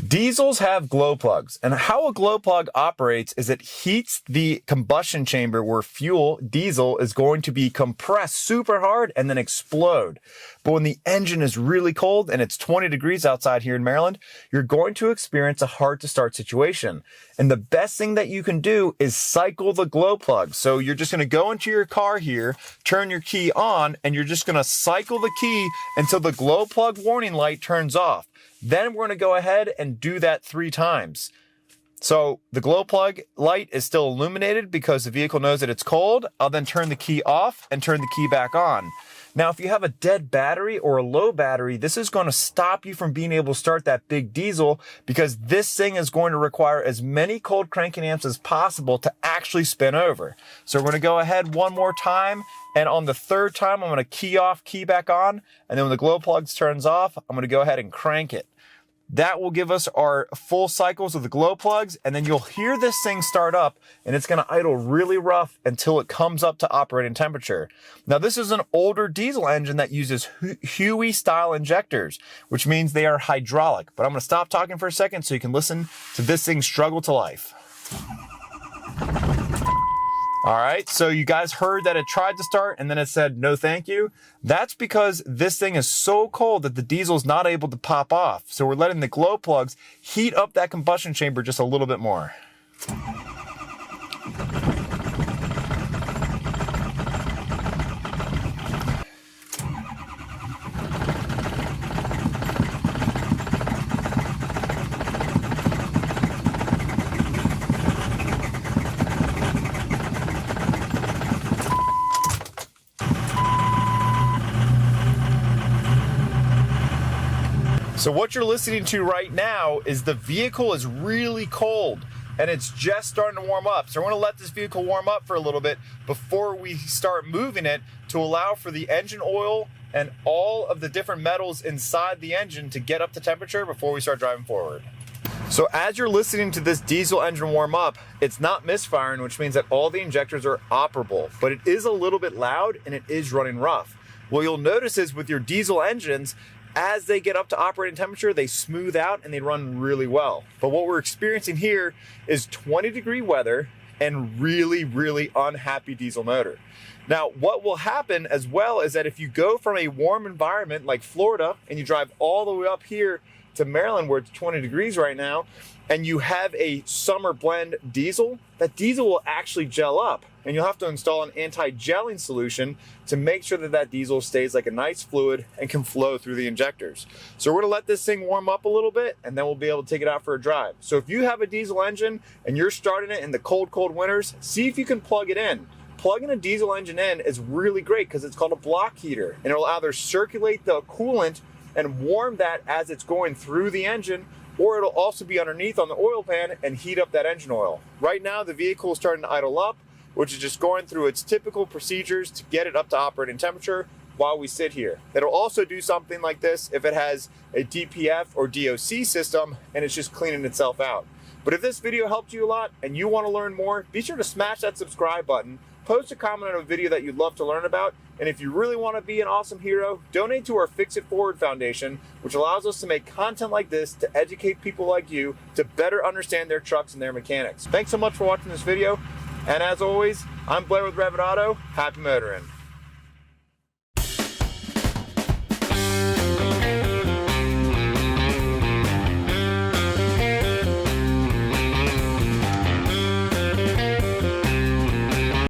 Diesels have glow plugs, and how a glow plug operates is it heats the combustion chamber where fuel, diesel, is going to be compressed super hard and then explode. But when the engine is really cold and it's 20 degrees outside here in Maryland, you're going to experience a hard to start situation. And the best thing that you can do is cycle the glow plug. So you're just going to go into your car here, turn your key on, and you're just going to cycle the key until the glow plug warning light turns off. Then we're going to go ahead and do that 3 times. So the glow plug light is still illuminated because the vehicle knows that it's cold. I'll then turn the key off and turn the key back on. Now, if you have a dead battery or a low battery, this is going to stop you from being able to start that big diesel because this thing is going to require as many cold cranking amps as possible to actually spin over. So we're going to go ahead one more time. And on the 3rd time, I'm going to key off, key back on. And then when the glow plug turns off, I'm going to go ahead and crank it. That will give us our full cycles of the glow plugs, and then you'll hear this thing start up, and it's going to idle really rough until it comes up to operating temperature. Now, this is an older diesel engine that uses HEUI-style injectors, which means they are hydraulic. But I'm going to stop talking for a second so you can listen to this thing struggle to life. All right, so you guys heard that it tried to start and then it said, no, thank you. That's because this thing is so cold that the diesel is not able to pop off. So we're letting the glow plugs heat up that combustion chamber just a little bit more. So what you're listening to right now is the vehicle is really cold and it's just starting to warm up. So we're going to let this vehicle warm up for a little bit before we start moving it to allow for the engine oil and all of the different metals inside the engine to get up to temperature before we start driving forward. So as you're listening to this diesel engine warm up, it's not misfiring, which means that all the injectors are operable, but it is a little bit loud and it is running rough. What you'll notice is with your diesel engines, as they get up to operating temperature, they smooth out and they run really well. But what we're experiencing here is 20-degree weather and really, really unhappy diesel motor. Now, what will happen as well is that if you go from a warm environment like Florida and you drive all the way up here to Maryland where it's 20 degrees right now, and you have a summer blend diesel, that diesel will actually gel up. And you'll have to install an anti-gelling solution to make sure that that diesel stays like a nice fluid and can flow through the injectors. So we're gonna let this thing warm up a little bit and then we'll be able to take it out for a drive. So if you have a diesel engine and you're starting it in the cold, cold winters, see if you can plug it in. Plugging a diesel engine in is really great because it's called a block heater and it will either circulate the coolant and warm that as it's going through the engine, or it'll also be underneath on the oil pan and heat up that engine oil. Right now, the vehicle is starting to idle up, which is just going through its typical procedures to get it up to operating temperature while we sit here. It'll also do something like this if it has a DPF or DOC system and it's just cleaning itself out. But if this video helped you a lot and you want to learn more, be sure to smash that subscribe button, post a comment on a video that you'd love to learn about, and if you really want to be an awesome hero, donate to our Fix It Forward Foundation, which allows us to make content like this to educate people like you to better understand their trucks and their mechanics. Thanks so much for watching this video. And as always, I'm Blair with Revit Auto. Happy motoring.